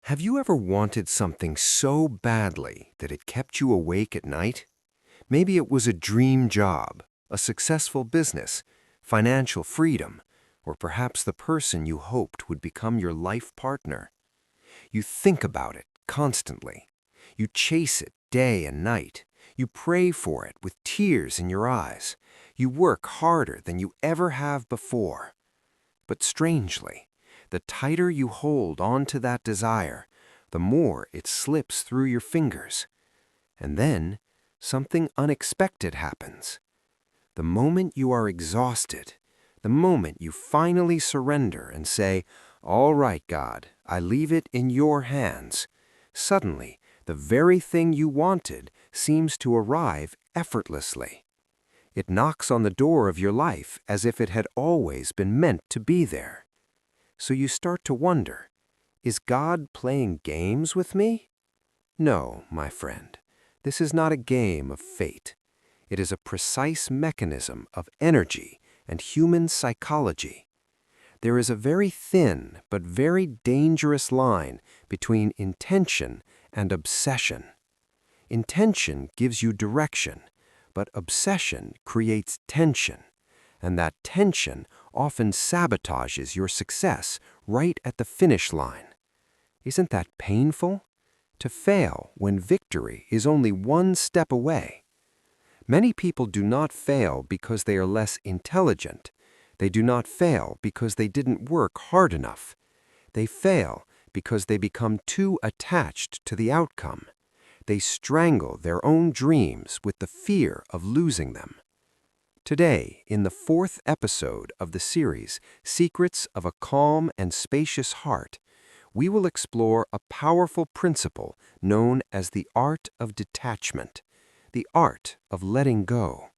Have you ever wanted something so badly that it kept you awake at night? Maybe it was a dream job, a successful business, financial freedom, or perhaps the person you hoped would become your life partner. You think about it constantly. You chase it day and night. You pray for it with tears in your eyes. You work harder than you ever have before. But strangely, the tighter you hold on to that desire, the more it slips through your fingers. And then, something unexpected happens. The moment you are exhausted, the moment you finally surrender and say, "All right, God, I leave it in your hands," suddenly, the very thing you wanted seems to arrive effortlessly. It knocks on the door of your life as if it had always been meant to be there. So you start to wonder, is God playing games with me? No, my friend, this is not a game of fate. It is a precise mechanism of energy and human psychology. There is a very thin but very dangerous line between intention and obsession. Intention gives you direction, but obsession creates tension, and that tension often sabotages your success right at the finish line. Isn't that painful? To fail when victory is only one step away. Many people do not fail because they are less intelligent. They do not fail because they didn't work hard enough. They fail because they become too attached to the outcome. They strangle their own dreams with the fear of losing them. Today, in the 4th episode of the series, Secrets of a Calm and Spacious Heart, we will explore a powerful principle known as the art of detachment, the art of letting go.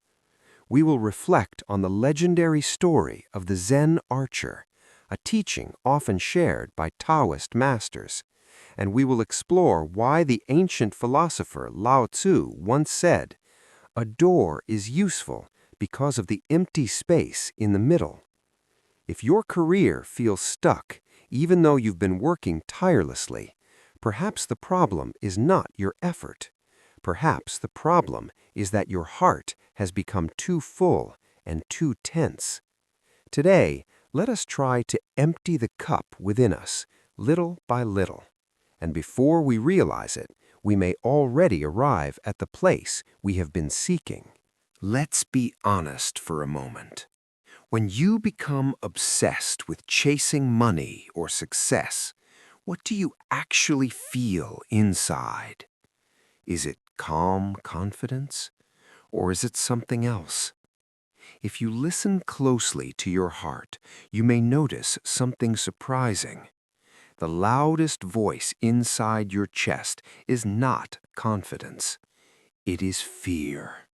We will reflect on the legendary story of the Zen Archer, a teaching often shared by Taoist masters, and we will explore why the ancient philosopher Lao Tzu once said, "A door is useful because of the empty space in the middle." If your career feels stuck, even though you've been working tirelessly, perhaps the problem is not your effort. Perhaps the problem is that your heart has become too full and too tense. Today, let us try to empty the cup within us, little by little. And before we realize it, we may already arrive at the place we have been seeking. Let's be honest for a moment. When you become obsessed with chasing money or success, what do you actually feel inside? Is it calm confidence, or is it something else? If you listen closely to your heart, you may notice something surprising. The loudest voice inside your chest is not confidence. It is fear.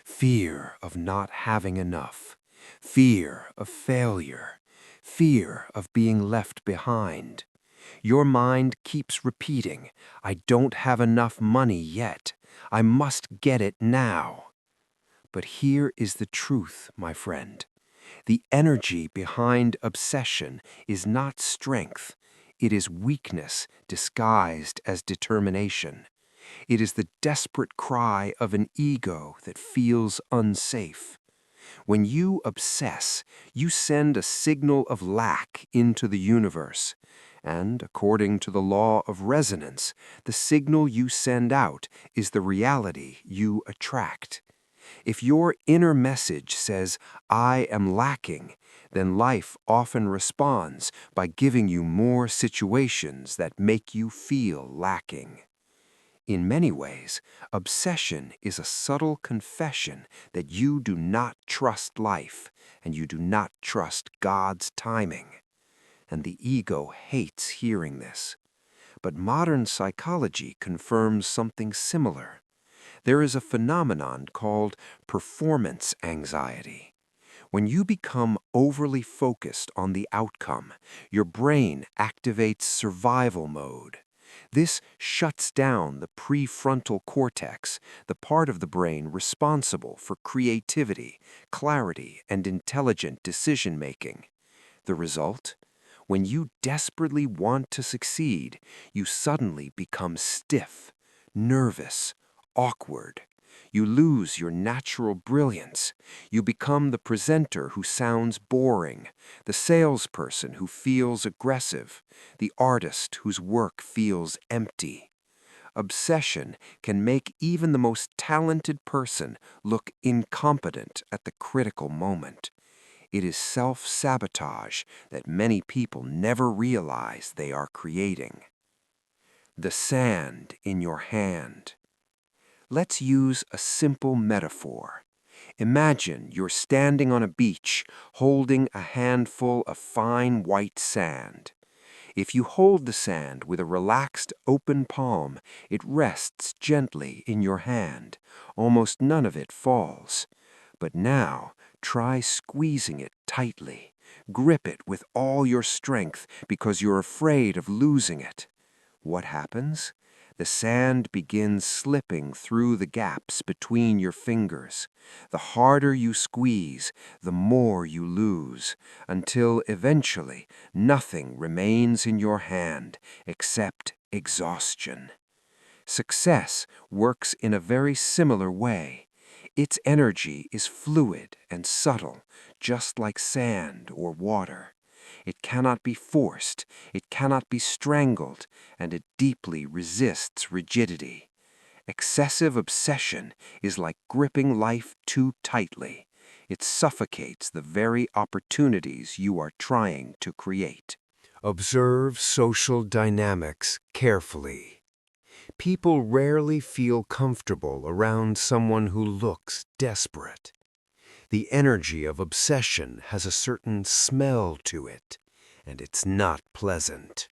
Fear of not having enough. Fear of failure. Fear of being left behind. Your mind keeps repeating, "I don't have enough money yet. I must get it now." But here is the truth, my friend. The energy behind obsession is not strength. It is weakness disguised as determination. It is the desperate cry of an ego that feels unsafe. When you obsess, you send a signal of lack into the universe. And according to the law of resonance, the signal you send out is the reality you attract. If your inner message says, "I am lacking," then life often responds by giving you more situations that make you feel lacking. In many ways, obsession is a subtle confession that you do not trust life and you do not trust God's timing. And the ego hates hearing this. But modern psychology confirms something similar. There is a phenomenon called performance anxiety. When you become overly focused on the outcome, your brain activates survival mode. This shuts down the prefrontal cortex, the part of the brain responsible for creativity, clarity, and intelligent decision-making. The result? When you desperately want to succeed, you suddenly become stiff, nervous, awkward. You lose your natural brilliance. You become the presenter who sounds boring, the salesperson who feels aggressive, the artist whose work feels empty. Obsession can make even the most talented person look incompetent at the critical moment. It is self-sabotage that many people never realize they are creating. The sand in your hand. Let's use a simple metaphor. Imagine you're standing on a beach holding a handful of fine white sand. If you hold the sand with a relaxed, open palm, it rests gently in your hand. Almost none of it falls. But now, try squeezing it tightly. Grip it with all your strength because you're afraid of losing it. What happens? The sand begins slipping through the gaps between your fingers. The harder you squeeze, the more you lose, until eventually nothing remains in your hand except exhaustion. Success works in a very similar way. Its energy is fluid and subtle, just like sand or water. It cannot be forced, it cannot be strangled, and it deeply resists rigidity. Excessive obsession is like gripping life too tightly. It suffocates the very opportunities you are trying to create. Observe social dynamics carefully. People rarely feel comfortable around someone who looks desperate. The energy of obsession has a certain smell to it, and it's not pleasant.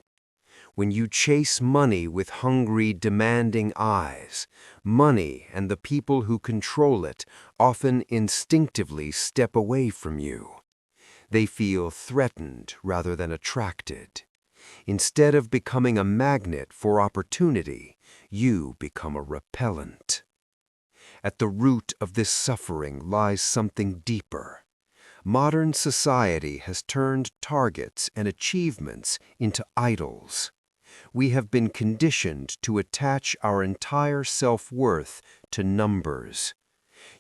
When you chase money with hungry, demanding eyes, money and the people who control it often instinctively step away from you. They feel threatened rather than attracted. Instead of becoming a magnet for opportunity, you become a repellent. At the root of this suffering lies something deeper. Modern society has turned targets and achievements into idols. We have been conditioned to attach our entire self-worth to numbers.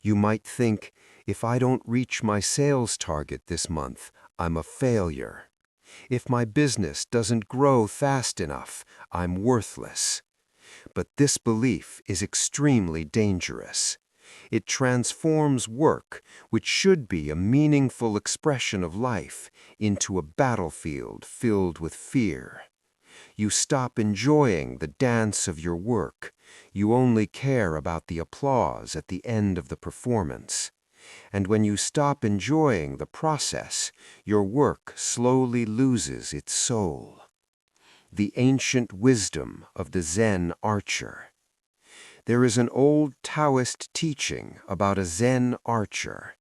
You might think, if I don't reach my sales target this month, I'm a failure. If my business doesn't grow fast enough, I'm worthless. But this belief is extremely dangerous. It transforms work, which should be a meaningful expression of life, into a battlefield filled with fear. You stop enjoying the dance of your work. You only care about the applause at the end of the performance. And when you stop enjoying the process, your work slowly loses its soul. The ancient wisdom of the Zen Archer. There is an old Taoist teaching about a Zen archer.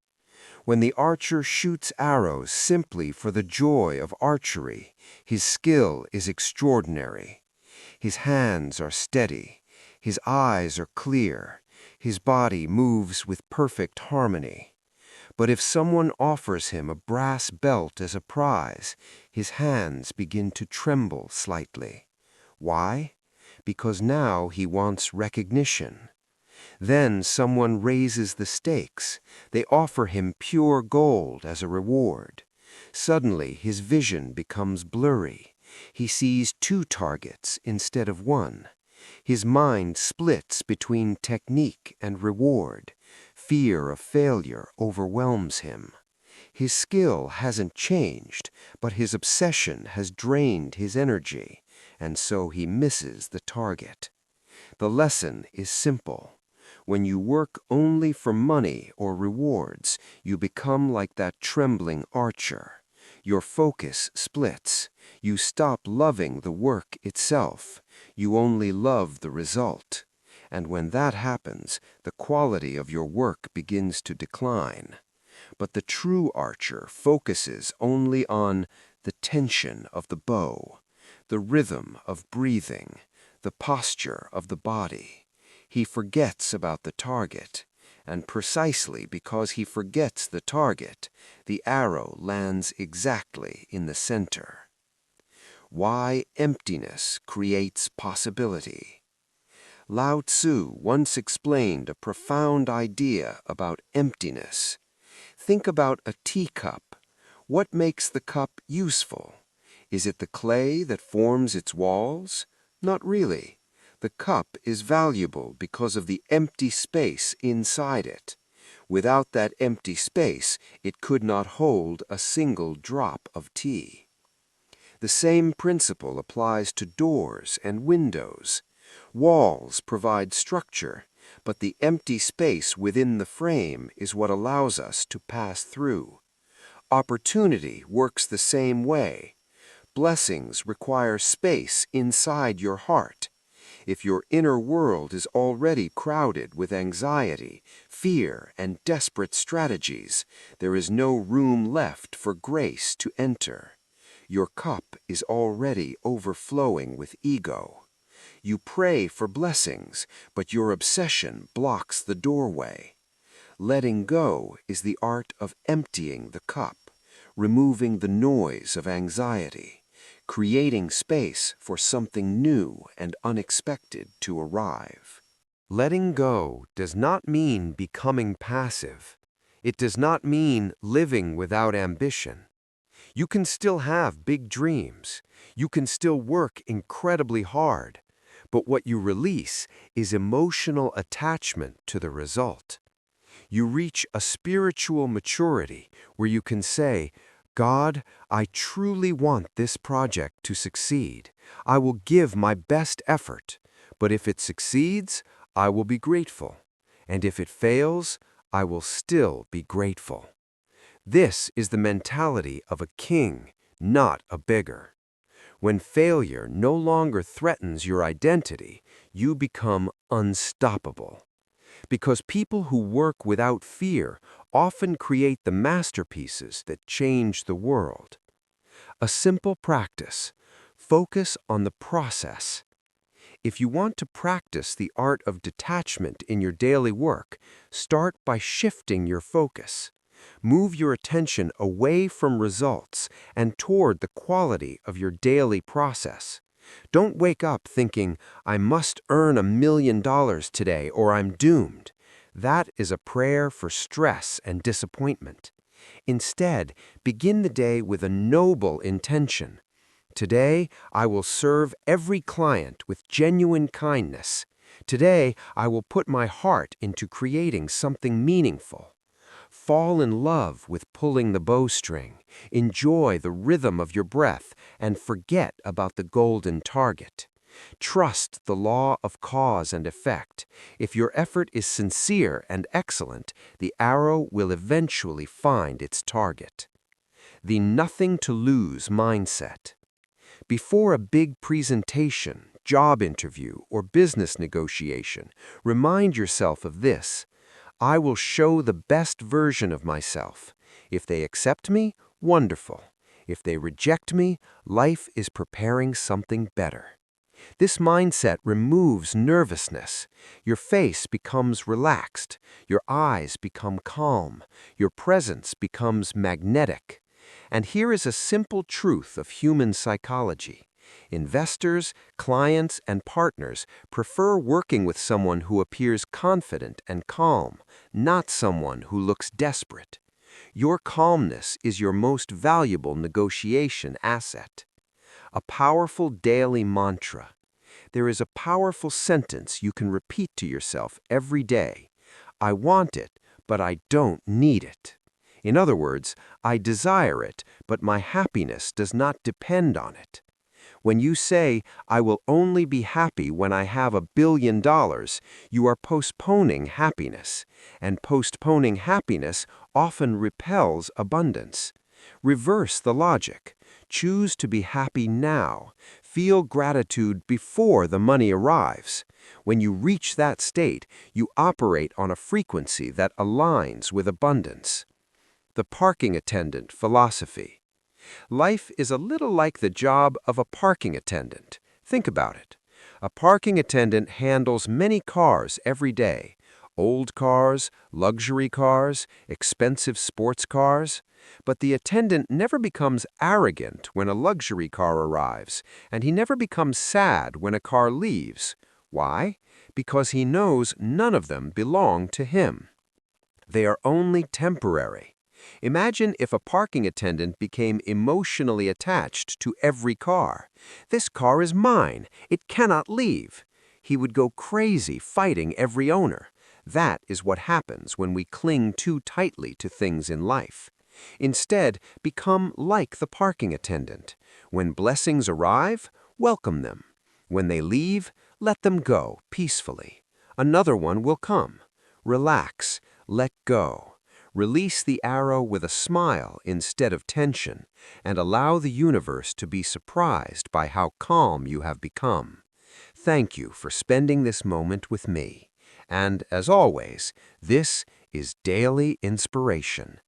When the archer shoots arrows simply for the joy of archery, his skill is extraordinary. His hands are steady, his eyes are clear, his body moves with perfect harmony. But if someone offers him a brass belt as a prize, his hands begin to tremble slightly. Why? Because now he wants recognition. Then someone raises the stakes. They offer him pure gold as a reward. Suddenly his vision becomes blurry. He sees two targets instead of one. His mind splits between technique and reward. Fear of failure overwhelms him. His skill hasn't changed, but his obsession has drained his energy, and so he misses the target. The lesson is simple. When you work only for money or rewards, you become like that trembling archer. Your focus splits. You stop loving the work itself. You only love the result. And when that happens, the quality of your work begins to decline. But the true archer focuses only on the tension of the bow, the rhythm of breathing, the posture of the body. He forgets about the target, and precisely because he forgets the target, the arrow lands exactly in the center. Why emptiness creates possibility. Lao Tzu once explained a profound idea about emptiness. Think about a teacup. What makes the cup useful? Is it the clay that forms its walls? Not really. The cup is valuable because of the empty space inside it. Without that empty space, it could not hold a single drop of tea. The same principle applies to doors and windows. Walls provide structure, but the empty space within the frame is what allows us to pass through. Opportunity works the same way. Blessings require space inside your heart. If your inner world is already crowded with anxiety, fear, and desperate strategies, there is no room left for grace to enter. Your cup is already overflowing with ego. You pray for blessings, but your obsession blocks the doorway. Letting go is the art of emptying the cup, removing the noise of anxiety, creating space for something new and unexpected to arrive. Letting go does not mean becoming passive. It does not mean living without ambition. You can still have big dreams. You can still work incredibly hard. But what you release is emotional attachment to the result. You reach a spiritual maturity where you can say, God, I truly want this project to succeed. I will give my best effort. But if it succeeds, I will be grateful. And if it fails, I will still be grateful. This is the mentality of a king, not a beggar. When failure no longer threatens your identity, you become unstoppable. Because people who work without fear often create the masterpieces that change the world. A simple practice: focus on the process. If you want to practice the art of detachment in your daily work, start by shifting your focus. Move your attention away from results and toward the quality of your daily process. Don't wake up thinking, I must earn $1 million today or I'm doomed. That is a prayer for stress and disappointment. Instead, begin the day with a noble intention. Today, I will serve every client with genuine kindness. Today, I will put my heart into creating something meaningful. Fall in love with pulling the bowstring, enjoy the rhythm of your breath, and forget about the golden target. Trust the law of cause and effect. If your effort is sincere and excellent, the arrow will eventually find its target. The nothing-to-lose mindset. Before a big presentation, job interview, or business negotiation, remind yourself of this. I will show the best version of myself. If they accept me, wonderful. If they reject me, life is preparing something better. This mindset removes nervousness. Your face becomes relaxed. Your eyes become calm. Your presence becomes magnetic. And here is a simple truth of human psychology. Investors, clients, and partners prefer working with someone who appears confident and calm, not someone who looks desperate. Your calmness is your most valuable negotiation asset. A powerful daily mantra. There is a powerful sentence you can repeat to yourself every day. I want it, but I don't need it. In other words, I desire it, but my happiness does not depend on it. When you say, I will only be happy when I have $1 billion, you are postponing happiness, and postponing happiness often repels abundance. Reverse the logic. Choose to be happy now. Feel gratitude before the money arrives. When you reach that state, you operate on a frequency that aligns with abundance. The parking attendant philosophy. Life is a little like the job of a parking attendant. Think about it. A parking attendant handles many cars every day. Old cars, luxury cars, expensive sports cars. But the attendant never becomes arrogant when a luxury car arrives, and he never becomes sad when a car leaves. Why? Because he knows none of them belong to him. They are only temporary. Imagine if a parking attendant became emotionally attached to every car. This car is mine. It cannot leave. He would go crazy fighting every owner. That is what happens when we cling too tightly to things in life. Instead, become like the parking attendant. When blessings arrive, welcome them. When they leave, let them go peacefully. Another one will come. Relax. Let go. Release the arrow with a smile instead of tension, and allow the universe to be surprised by how calm you have become. Thank you for spending this moment with me. And as always, this is Daily Inspiration.